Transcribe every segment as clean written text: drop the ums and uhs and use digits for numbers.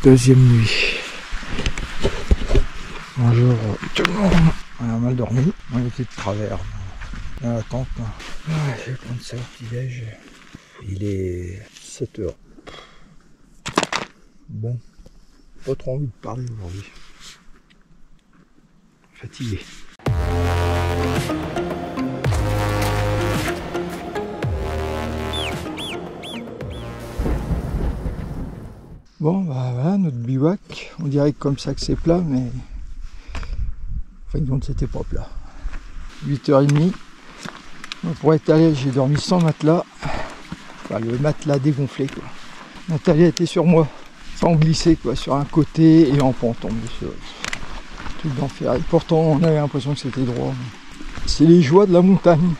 Deuxième nuit. Bonjour tout le monde. On a mal dormi. On était de travers dans la tente. Je vais prendre ça au petit-déj. Il est 7h. Bon, pas trop envie de parler aujourd'hui. Fatigué. Bon, bah voilà, notre bivouac. On dirait que comme ça que c'est plat, mais en fin de compte, c'était pas plat. 8h30. Pour étaler, j'ai dormi sans matelas. Enfin, le matelas dégonflé, quoi. Nathalie était sur moi, sans glisser, quoi, sur un côté et en pente, bien tout d'enfer. Et pourtant, on avait l'impression que c'était droit. C'est les joies de la montagne.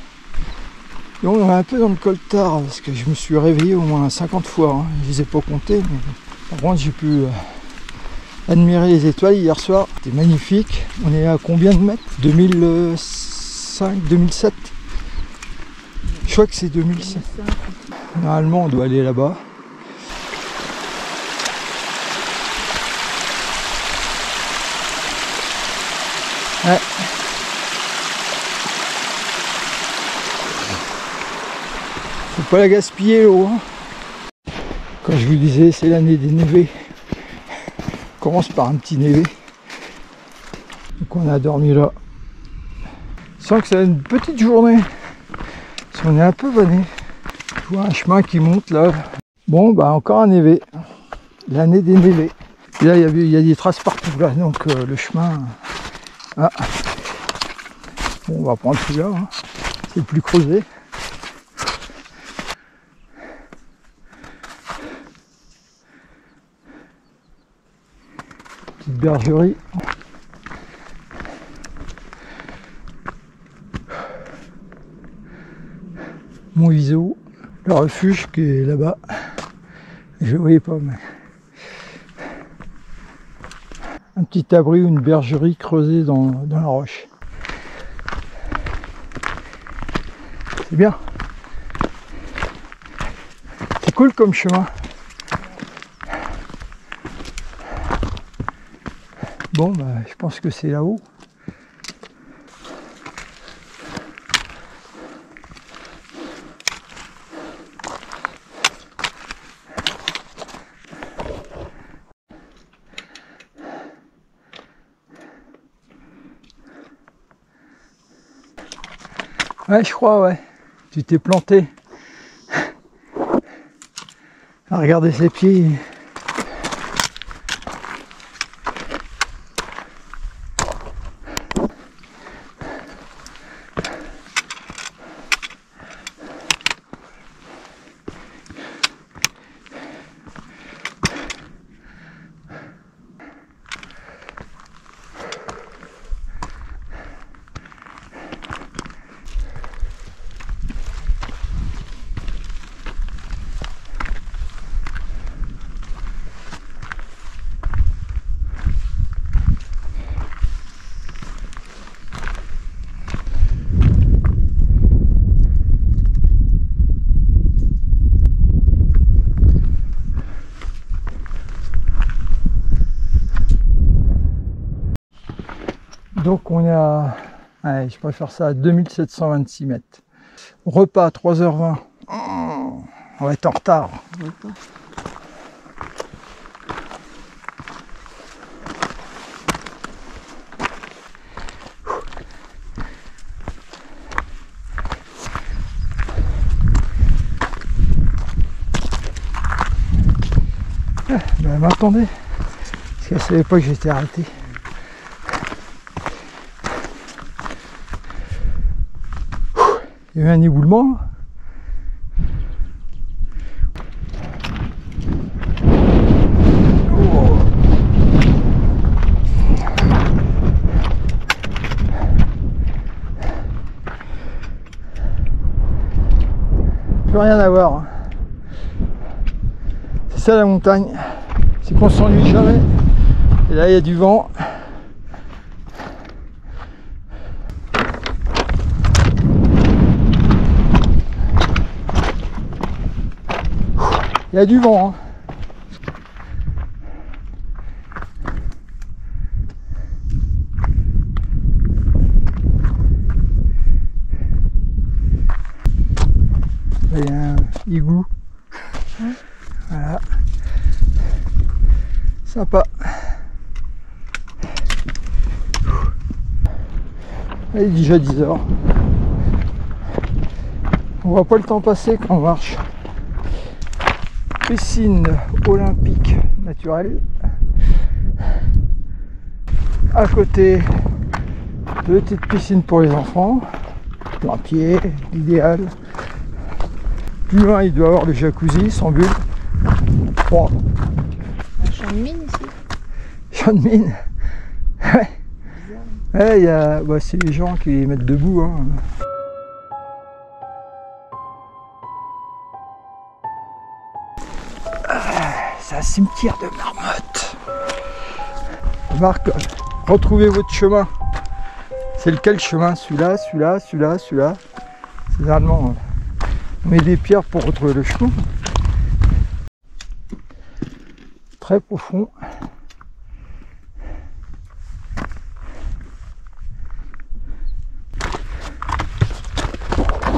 Et on est un peu dans le coltard, parce que je me suis réveillé au moins 50 fois. Hein. Je les ai pas comptés, mais par contre, j'ai pu admirer les étoiles hier soir. C'était magnifique. On est à combien de mètres? 2005, 2007? Je crois que c'est 2007. Normalement, on doit aller là-bas. Ouais. Faut pas la gaspiller l'eau. Hein. Quand je vous disais, c'est l'année des névés. On commence par un petit névé. Donc on a dormi là. Je sens que c'est une petite journée. Parce qu'on est un peu vanné. Je vois un chemin qui monte là. Bon, bah encore un névé. L'année des névés. Et là, il y a des traces partout là. Donc le chemin. Ah. Bon, on va prendre celui-là. Hein. C'est le plus creusé. Petite bergerie. Mont Iso, le refuge qui est là-bas. Je ne voyais pas, mais un petit abri ou une bergerie creusée dans la roche. C'est bien. C'est cool comme chemin. Bon, bah, je pense que c'est là-haut. Ouais, je crois, ouais. Tu t'es planté. Regardez ses pieds. Donc on est à, allez, je préfère ça à 2726 mètres. Repas 3h20. Oh, on va être en retard. Ben, elle m'attendait. Parce qu'elle ne savait pas que j'étais arrêté. Il y a eu un éboulement. Oh. Plus rien à voir. C'est ça la montagne. C'est qu'on s'ennuie jamais. Et là il y a du vent. Il y a du vent. Hein. igloo. Voilà. Sympa. Il est déjà 10 h. On voit pas le temps passer quand on marche. Piscine olympique naturelle. À côté, petite piscine pour les enfants. Plein pied, idéal. Plus loin, il doit y avoir le jacuzzi sans bulle. 3. Un champ de mine ici. Champ de mine. Ouais. Ouais, bah, c'est les gens qui les mettent debout. Hein. C'est un cimetière de marmottes. Marc, retrouvez votre chemin. C'est lequel chemin? Celui-là, celui-là, celui-là, celui-là. Généralement, on met des pierres pour retrouver le chemin. Très profond.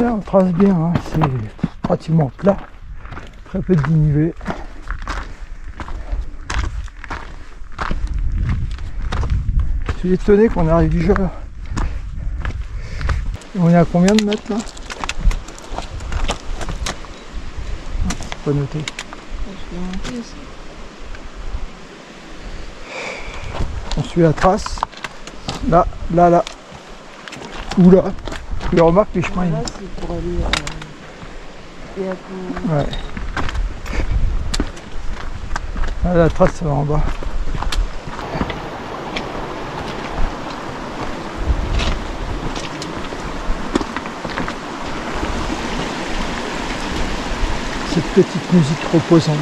Là, on trace bien, hein. C'est pratiquement plat. Très peu de dénivelé. Je suis étonné qu'on arrive déjà là. On est à combien de mètres là? C'est pas noté. Je vais monter aussi. On suit la trace. Là, là, là. Ou là. Tu remarques les chemins. Là, c'est pour aller Ouais. Là, la trace, ça va en bas. Cette petite musique reposante.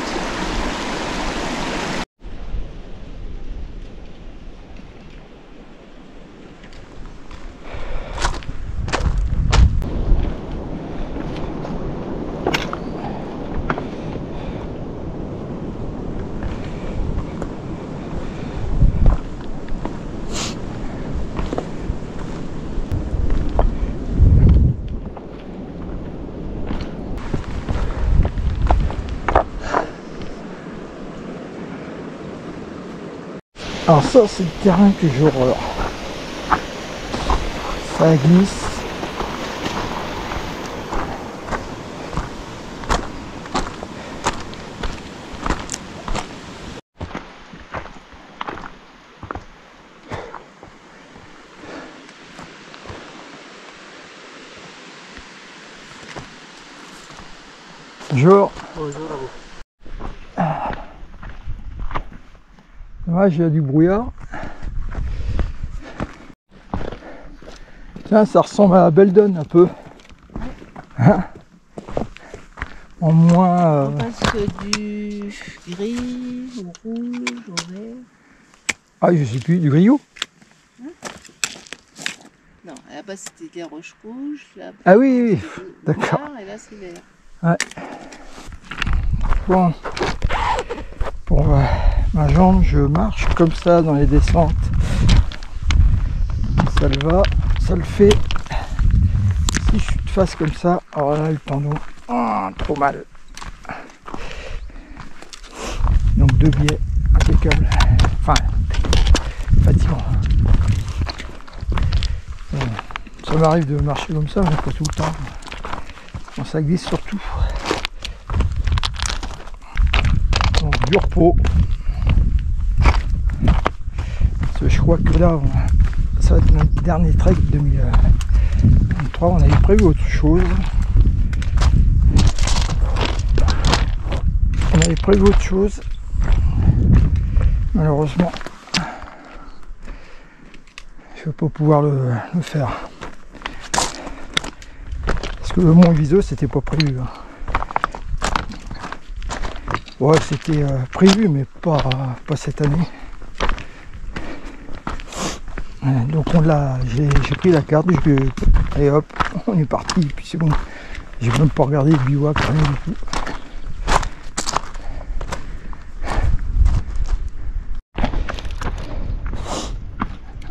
Alors ça, c'est le terrain que j'ai horreur. Ça glisse. Bonjour. Bonjour à vous. Dommage, il y a du brouillard. Tiens, ça ressemble à la Beldon un peu. Hein? En moins... On passe du gris au rouge, au vert. Ah, je sais plus, du griot. Non, là-bas c'était des roches rouges. Là-bas, Ah oui, oui, c'était d'accord. noir, et là c'est vert. Ouais. Bon. Pour ma jambe, je marche comme ça dans les descentes. Ça le va, ça le fait. Si je suis de face comme ça, alors là le tendon, oh, trop mal. Donc 2 biais, impeccable. Enfin, fatigant. Ça m'arrive de marcher comme ça, mais pas tout le temps. Bon, ça glisse surtout. Donc du repos. Parce que je crois que là, ça va être notre dernier trek 2023. On avait prévu autre chose. On avait prévu autre chose. Malheureusement, je ne vais pas pouvoir le faire. Parce que le Mont Viso, c'était pas prévu. Hein. Ouais, c'était prévu, mais pas cette année. Ouais, donc j'ai pris la carte, et hop, on est parti, et puis c'est bon. J'ai même pas regardé le bivouac, rien du tout.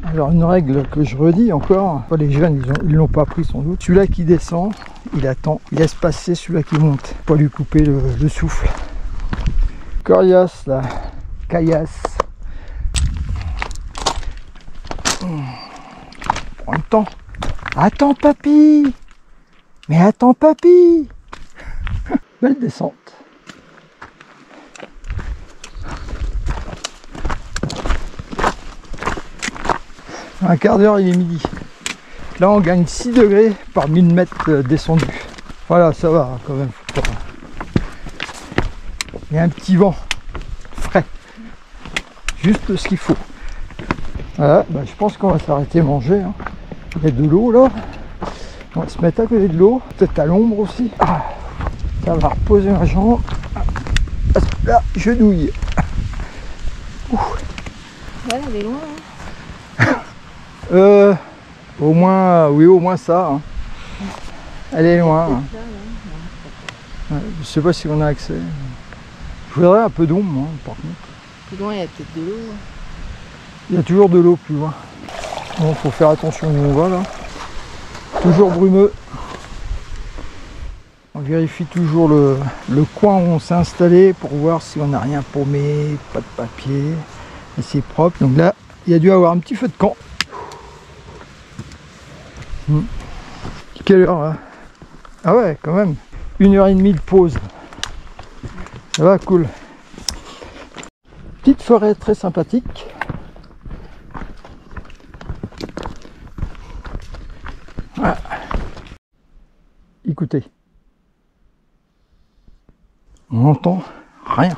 Alors une règle que je redis encore, les jeunes ils l'ont pas appris sans doute, celui-là qui descend, il attend, il laisse passer celui-là qui monte, pour lui couper le souffle. Coriace là, caillasse. Prends le temps. Attends papy. Mais attends papy. Belle descente. Un quart d'heure, il est midi. Là, on gagne 6 degrés par 1000 mètres descendus. Voilà, ça va quand même. Faut pas... Il y a un petit vent frais. Juste ce qu'il faut. Voilà, bah, je pense qu'on va s'arrêter manger. Hein. Il y a de l'eau là. On va se mettre à côté de l'eau. Peut-être à l'ombre aussi. Ah, ça va reposer ma jambe. Là, je douille. Ouais, elle est loin. Au moins, oui, au moins ça. Hein. Elle est loin. Hein. Ouais, je sais pas si on a accès. Je voudrais un peu d'ombre, moi, par contre. Plus loin, il y a peut-être de l'eau. Il y a toujours de l'eau plus loin. Bon, faut faire attention où on va là. Toujours brumeux. On vérifie toujours le coin où on s'est installé pour voir si on n'a rien paumé, pas de papier. Et c'est propre. Donc là, il y a dû avoir un petit feu de camp. Quelle heure là? Ah ouais, quand même. 1h30 de pause. Ça va, cool. Petite forêt très sympathique. Voilà. Écoutez. On n'entend rien.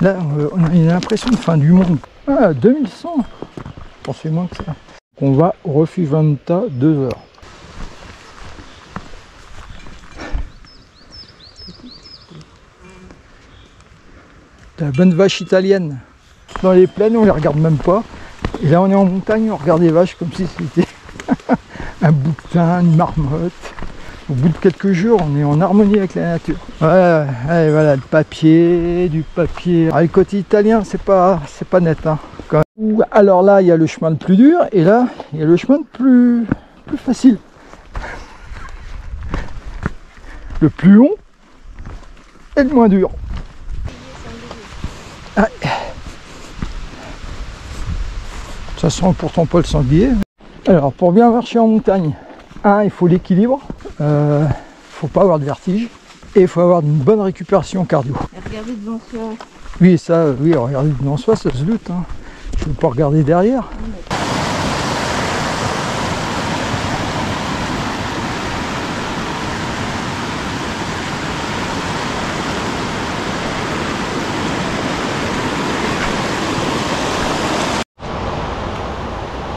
Là, on a une impression de fin du monde. Ah, 2100. Je pensais moins que ça. On va au refuge Venta 2 heures. La bonne vache italienne. Dans les plaines, on les regarde même pas. Et là, on est en montagne, on regarde les vaches comme si c'était un bouquetin, une marmotte. Au bout de quelques jours, on est en harmonie avec la nature. Ouais, voilà, du papier. Alors, le côté italien, c'est pas net. Hein, quand même. Alors là, il y a le chemin le plus dur, et là, il y a le chemin le plus facile. Le plus long et le moins dur. Ah. Ça sent pourtant pas le sanglier. Alors, pour bien marcher en montagne, il faut l'équilibre, faut pas avoir de vertige, et il faut avoir une bonne récupération cardio. Et regardez devant soi. Oui, ça, oui, regarder devant soi, ça se doute. Hein. Je ne peux pas regarder derrière.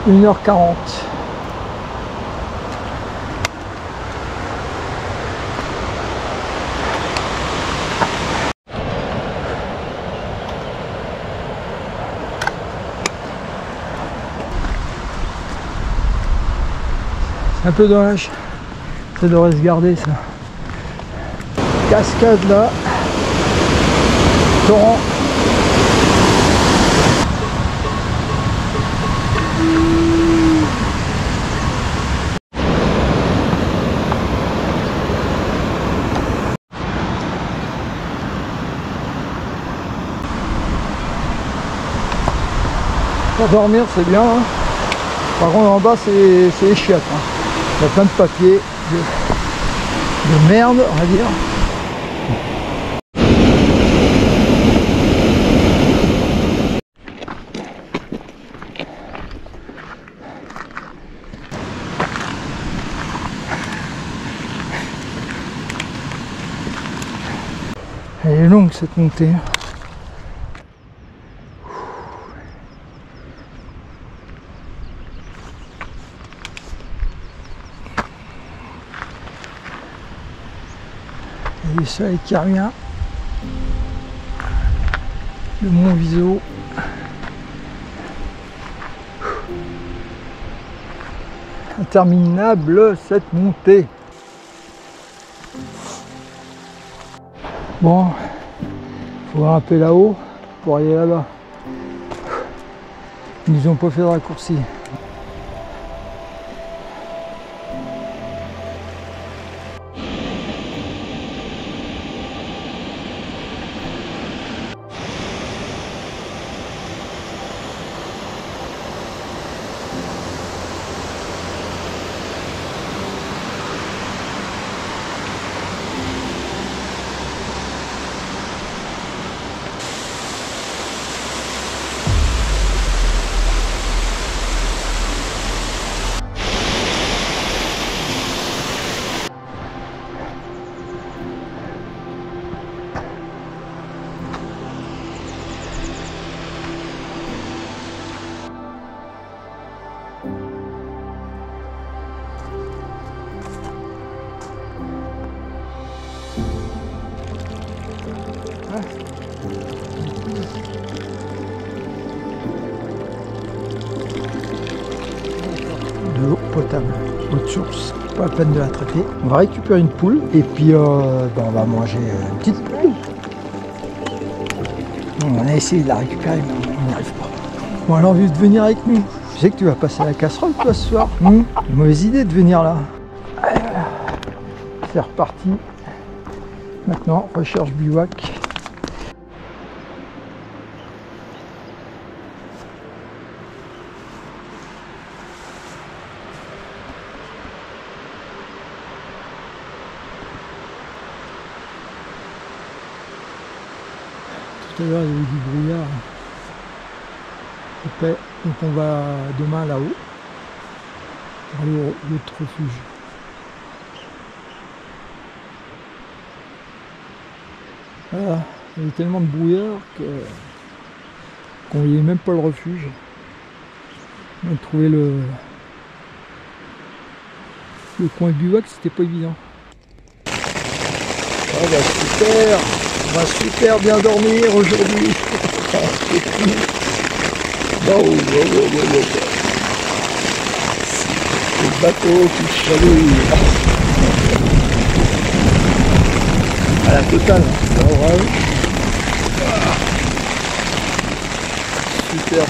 « 1h40 ». C'est un peu dommage, ça devrait se garder ça. Cascade là, torrent. Pour dormir c'est bien, hein. Par contre en bas c'est les chiottes. Hein. Il y a plein de papier, de merde on va dire. Elle est longue cette montée. Il y a le soleil qui revient. Le mont Viso. Interminable cette montée. Bon, il faut grimper là-haut pour aller là-bas. Ils nous ont pas fait de raccourci. potable, eau de source, pas la peine de la traiter. On va récupérer une poule et puis on va manger une petite poule. On a essayé de la récupérer mais on n'y arrive pas. Bon, elle a envie de venir avec nous. Je sais que tu vas passer à la casserole toi ce soir. Mauvaise idée de venir là. Allez, voilà. C'est reparti. Maintenant, recherche bivouac. Tout à l'heure, il y a eu du brouillard épais, donc on va demain là-haut pour aller au l'autre refuge. Voilà, il y avait tellement de brouillard qu'on voyait même pas le refuge. On a trouvé le coin de bivouac, c'était pas évident. Ah bah super, on va super bien dormir aujourd'hui. Le bateau qui chavouille. À la totale. Super.